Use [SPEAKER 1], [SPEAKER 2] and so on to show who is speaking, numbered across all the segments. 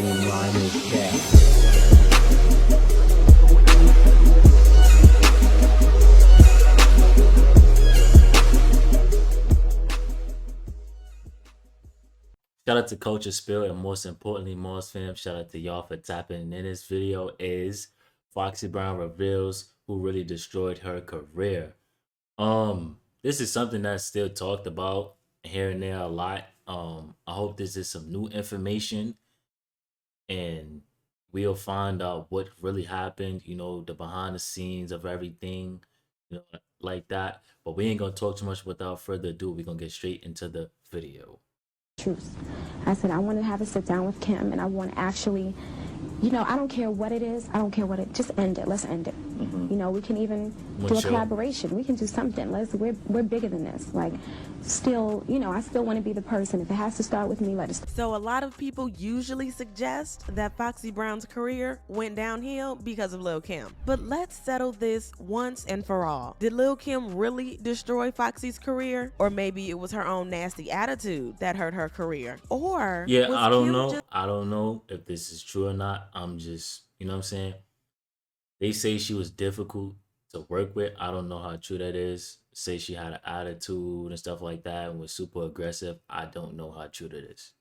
[SPEAKER 1] Shout out to Culture Spill, and most importantly, Moss fam, shout out to y'all for tapping in. This video is Foxy Brown reveals who really destroyed her career. This is something that's still talked about here and there a lot. I hope this is some new information and we'll find out what really happened, you know, the behind the scenes of everything, you know, like that. But we ain't gonna talk too much without further ado. We're gonna get straight into the video.
[SPEAKER 2] Truth. I said I want to have a sit down with Kim, and I want to actually, you know, I don't care what it is. I don't care what it. Just end it. Let's end it. You know, we can even do a collaboration. We can do something. We're bigger than this. Like, still, you know, I still want to be the person. If it has to start with me, let it.
[SPEAKER 3] So a lot of people usually suggest that Foxy Brown's career went downhill because of Lil' Kim. But let's settle this once and for all. Did Lil' Kim really destroy Foxy's career? Or maybe it was her own nasty attitude that hurt her career? Or
[SPEAKER 1] yeah, I don't know. I don't know if this is true or not. I'm just, you know what I'm saying? They say she was difficult to work with. I don't know how true that is. Say she had an attitude and stuff like that and was super aggressive. I don't know how true that is.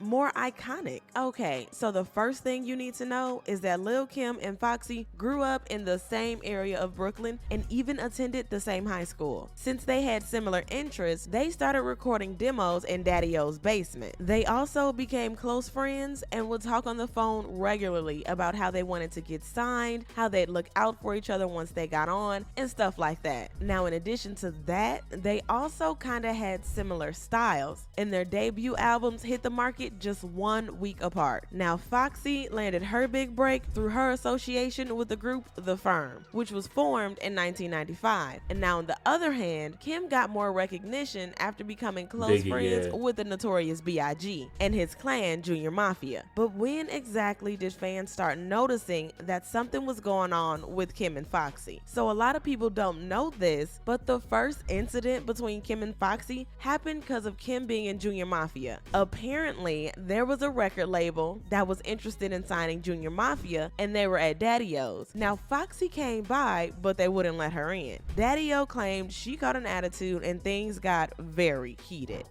[SPEAKER 3] More iconic. Okay, so the first thing you need to know is that Lil' Kim and Foxy grew up in the same area of Brooklyn and even attended the same high school. Since they had similar interests, they started recording demos in Daddy-O's basement. They also became close friends and would talk on the phone regularly about how they wanted to get signed, how they'd look out for each other once they got on, and stuff like that. Now, in addition to that, they also kind of had similar styles, and their debut albums hit the market just 1 week apart. Now, Foxy landed her big break through her association with the group The Firm, which was formed in 1995. And now, on the other hand, Kim got more recognition after becoming close friends with the Notorious B.I.G. and his clan, Junior Mafia. But when exactly did fans start noticing that something was going on with Kim and Foxy? So a lot of people don't know this, but the first incident between Kim and Foxy happened because of Kim being in Junior Mafia. Apparently, there was a record label that was interested in signing Junior Mafia, and they were at Daddy-O's. Now, Foxy came by, but they wouldn't let her in. Daddy-O claimed she caught an attitude and things got very heated.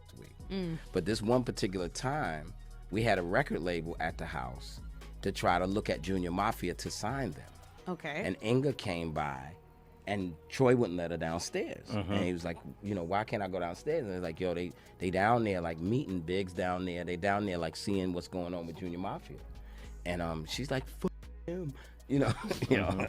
[SPEAKER 4] But this one particular time, we had a record label at the house to try to look at Junior Mafia to sign them.
[SPEAKER 3] Okay.
[SPEAKER 4] And Inga came by, and Troy wouldn't let her downstairs. And he was like, you know, why can't I go downstairs? And they're like, yo, they down there like meeting Biggs down there. They down there like seeing what's going on with Junior Mafia. And she's like, fuck him. You know,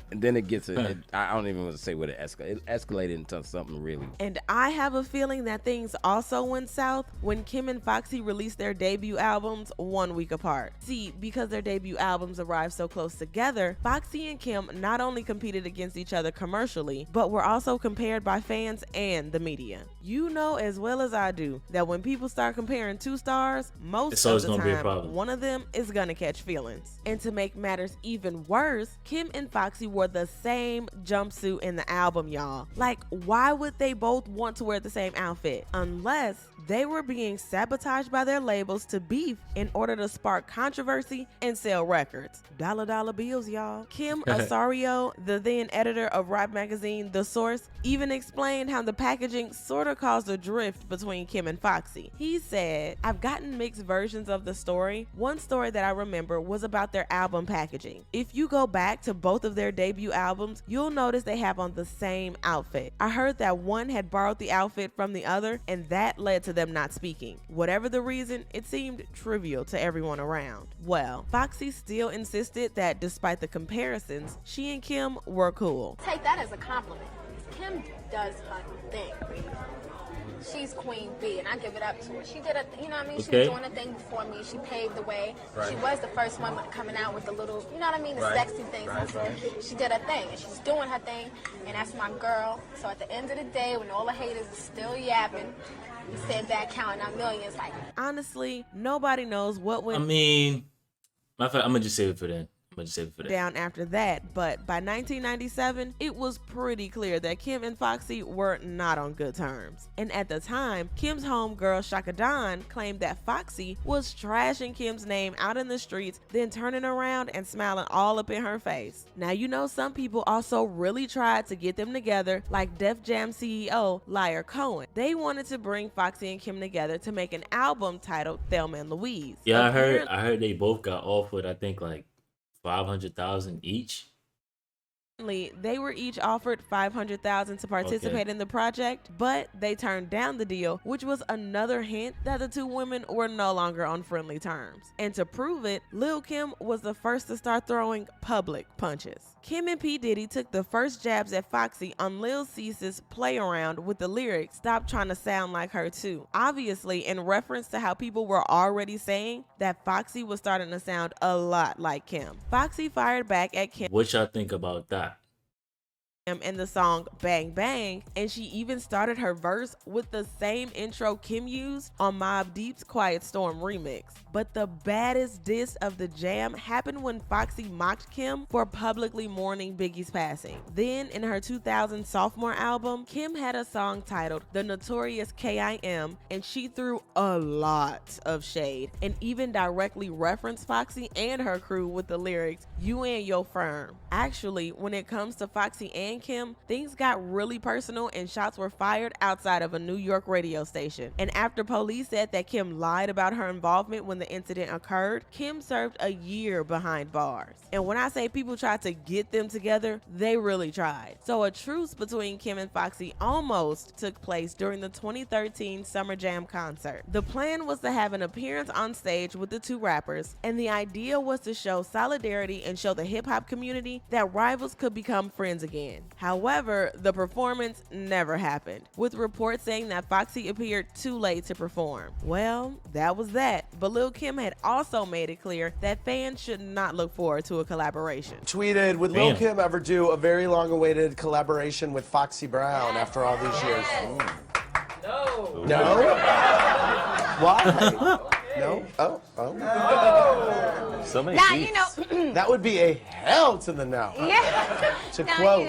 [SPEAKER 4] and then it gets, I don't even want to say what it escalated. It escalated into something really.
[SPEAKER 3] And I have a feeling that things also went south when Kim and Foxy released their debut albums 1 week apart. See, because their debut albums arrived so close together, Foxy and Kim not only competed against each other commercially, but were also compared by fans and the media. You know as well as I do that when people start comparing two stars, most of the time, one of them is gonna catch feelings. And to make matters even worse, Kim and Foxy wore the same jumpsuit in the album, y'all. Like, why would they both want to wear the same outfit? Unless they were being sabotaged by their labels to beef in order to spark controversy and sell records. Dollar bills, y'all. Kim Osorio, the then editor of rap magazine The Source, even explained how the packaging sort of caused a drift between Kim and Foxy. He said, I've gotten mixed versions of the story. One story that I remember was about their album packaging. If you go back to both of their debut albums, you'll notice they have on the same outfit. I heard that one had borrowed the outfit from the other, and that led to them not speaking. Whatever the reason, it seemed trivial to everyone around. Well, Foxy still insisted that despite the comparisons, she and Kim were cool.
[SPEAKER 5] Take that as a compliment. Kim does her thing. She's Queen Bee, and I give it up to her. She did a, you know what I mean? She was doing a thing before me. She paved the way. Right. She was the first one coming out with the little, you know what I mean? The sexy things. She did her thing, and she's doing her thing, and that's my girl. So at the end of the day, when all the haters are still yapping, we sit back counting our millions. Like,
[SPEAKER 3] honestly, nobody knows what went.
[SPEAKER 1] I mean, matter of fact, I'm gonna just save it for then. Much safer for that.
[SPEAKER 3] Down after that, but by 1997, it was pretty clear that Kim and Foxy were not on good terms. And at the time, Kim's homegirl Shaka Don claimed that Foxy was trashing Kim's name out in the streets, then turning around and smiling all up in her face. Now, you know, some people also really tried to get them together, like Def Jam CEO Liar Cohen. They wanted to bring Foxy and Kim together to make an album titled Thelma and Louise.
[SPEAKER 1] Yeah, I heard they both got offered, I think, like $500,000 each.
[SPEAKER 3] They were each offered $500,000 to participate in the project, but they turned down the deal, which was another hint that the two women were no longer on friendly terms. And to prove it, Lil' Kim was the first to start throwing public punches. Kim and P. Diddy took the first jabs at Foxy on Lil Cease's play around with the lyrics, "Stop trying to sound like her too." Obviously, in reference to how people were already saying that Foxy was starting to sound a lot like Kim. Foxy fired back at Kim.
[SPEAKER 1] What y'all think about that?
[SPEAKER 3] In the song Bang Bang, and she even started her verse with the same intro Kim used on Mobb Deep's Quiet Storm remix. But the baddest diss of the jam happened when Foxy mocked Kim for publicly mourning Biggie's passing. Then in her 2000 sophomore album, Kim had a song titled The Notorious K.I.M., and she threw a lot of shade and even directly referenced Foxy and her crew with the lyrics, "You and your firm." Actually, when it comes to Foxy and Kim, things got really personal and shots were fired outside of a New York radio station. And after police said that Kim lied about her involvement when the incident occurred, Kim served a year behind bars. And when I say people tried to get them together, they really tried. So a truce between Kim and Foxy almost took place during the 2013 Summer Jam concert. The plan was to have an appearance on stage with the two rappers, and the idea was to show solidarity and show the hip-hop community that rivals could become friends again. However, the performance never happened, with reports saying that Foxy appeared too late to perform. Well, that was that, but Lil' Kim had also made it clear that fans should not look forward to a collaboration.
[SPEAKER 6] Tweeted, would Lil' Kim ever do a very long-awaited collaboration with Foxy Brown after all these years? No. No? Why? No? Oh.
[SPEAKER 7] So many
[SPEAKER 5] Now,
[SPEAKER 7] beats.
[SPEAKER 5] you know,
[SPEAKER 6] That would be a hell to the no.
[SPEAKER 5] yeah.
[SPEAKER 6] To
[SPEAKER 5] Now,
[SPEAKER 6] quote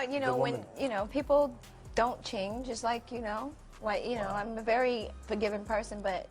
[SPEAKER 5] you
[SPEAKER 6] the
[SPEAKER 5] know, when,
[SPEAKER 6] woman.
[SPEAKER 5] you know, people don't change. It's like, I'm a very forgiving person, but,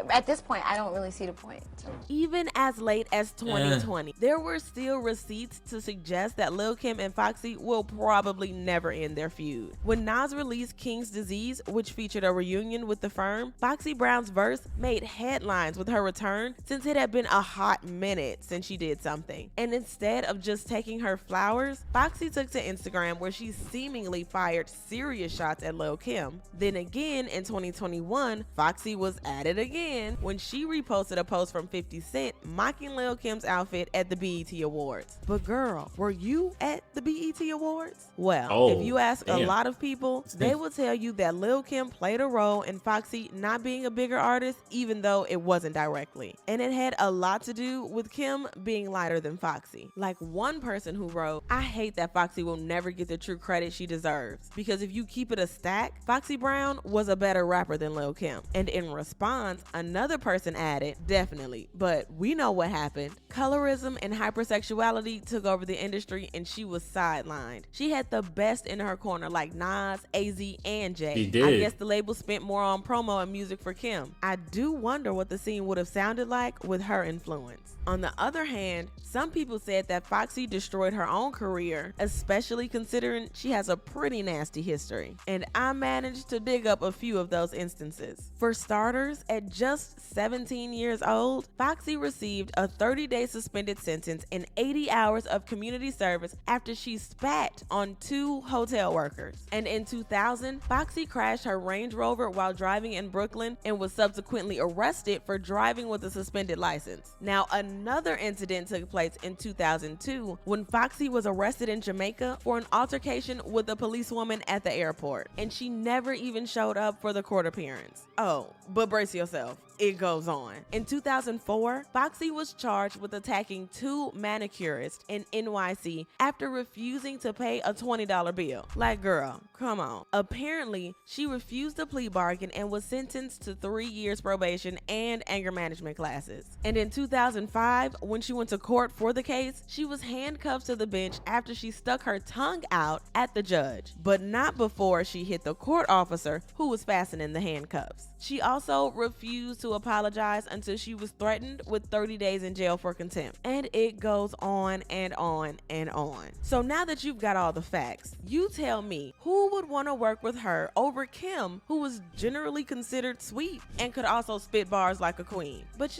[SPEAKER 5] at this point, I don't really see the point. So.
[SPEAKER 3] Even as late as 2020, there were still receipts to suggest that Lil' Kim and Foxy will probably never end their feud. When Nas released King's Disease, which featured a reunion with the firm, Foxy Brown's verse made headlines with her return, since it had been a hot minute since she did something. And instead of just taking her flowers, Foxy took to Instagram, where she seemingly fired serious shots at Lil' Kim. Then again in 2021, Foxy was at it again when she reposted a post from 50 Cent mocking Lil' Kim's outfit at the BET Awards. But girl, were you at the BET Awards? Well, if you ask a lot of people, they will tell you that Lil' Kim played a role in Foxy not being a bigger artist, even though it wasn't directly. And it had a lot to do with Kim being lighter than Foxy. Like one person who wrote, "I hate that Foxy will never get the true credit she deserves, because if you keep it a stack, Foxy Brown was a better rapper than Lil' Kim." And in response, another person added, "Definitely, but we know what happened. Colorism and hypersexuality took over the industry and she was sidelined. She had the best in her corner, like Nas, AZ, and Jay.
[SPEAKER 1] She did.
[SPEAKER 3] I guess the label spent more on promo and music for Kim. I do wonder what the scene would have sounded like with her influence." On the other hand, some people said that Foxy destroyed her own career, especially considering she has a pretty nasty history. And I managed to dig up a few of those instances. For starters, at just 17 years old, Foxy received a 30-day suspended sentence and 80 hours of community service after she spat on 2 hotel workers. And in 2000, Foxy crashed her Range Rover while driving in Brooklyn and was subsequently arrested for driving with a suspended license. Now, another incident took place in 2002 when Foxy was arrested in Jamaica for an altercation with a policewoman at the airport, and she never even showed up for the court appearance. Oh, but brace yourself. it goes on. In 2004, Foxy was charged with attacking 2 manicurists in NYC after refusing to pay a $20 bill. Like, girl, come on. Apparently, she refused a plea bargain and was sentenced to 3 years probation and anger management classes. And in 2005, when she went to court for the case, she was handcuffed to the bench after she stuck her tongue out at the judge, but not before she hit the court officer who was fastening the handcuffs. She also refused to apologize until she was threatened with 30 days in jail for contempt. And it goes on and on and on. So now that you've got all the facts, you tell me who would want to work with her over Kim, who was generally considered sweet and could also spit bars like a queen. But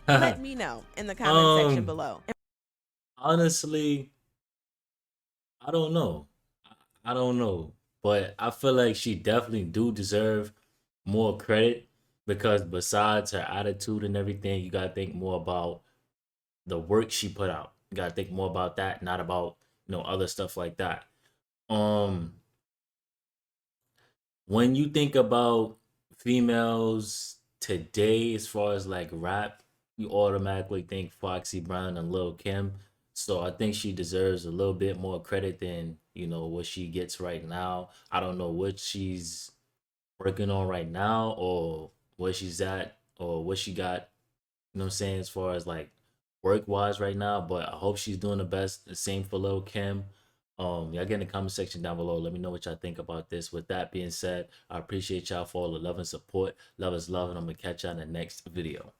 [SPEAKER 3] let me know in the comment section below.
[SPEAKER 1] Honestly, I don't know. I don't know. But I feel like she definitely do deserve more credit, because besides her attitude and everything, you gotta think more about the work she put out. You gotta think more about that, not about other stuff like that. When you think about females today, as far as like rap, you automatically think Foxy Brown and Lil Kim. So I think she deserves a little bit more credit than what she gets right now. I don't know what she's working on right now, or where she's at, or what she got, what I'm saying, as far as like work wise right now. But I hope she's doing the best. The same for Lil Kim. Y'all get in the comment section down below. Let me know what y'all think about this. With that being said, I appreciate y'all for all the love and support. Love is love, and I'm gonna catch y'all in the next video.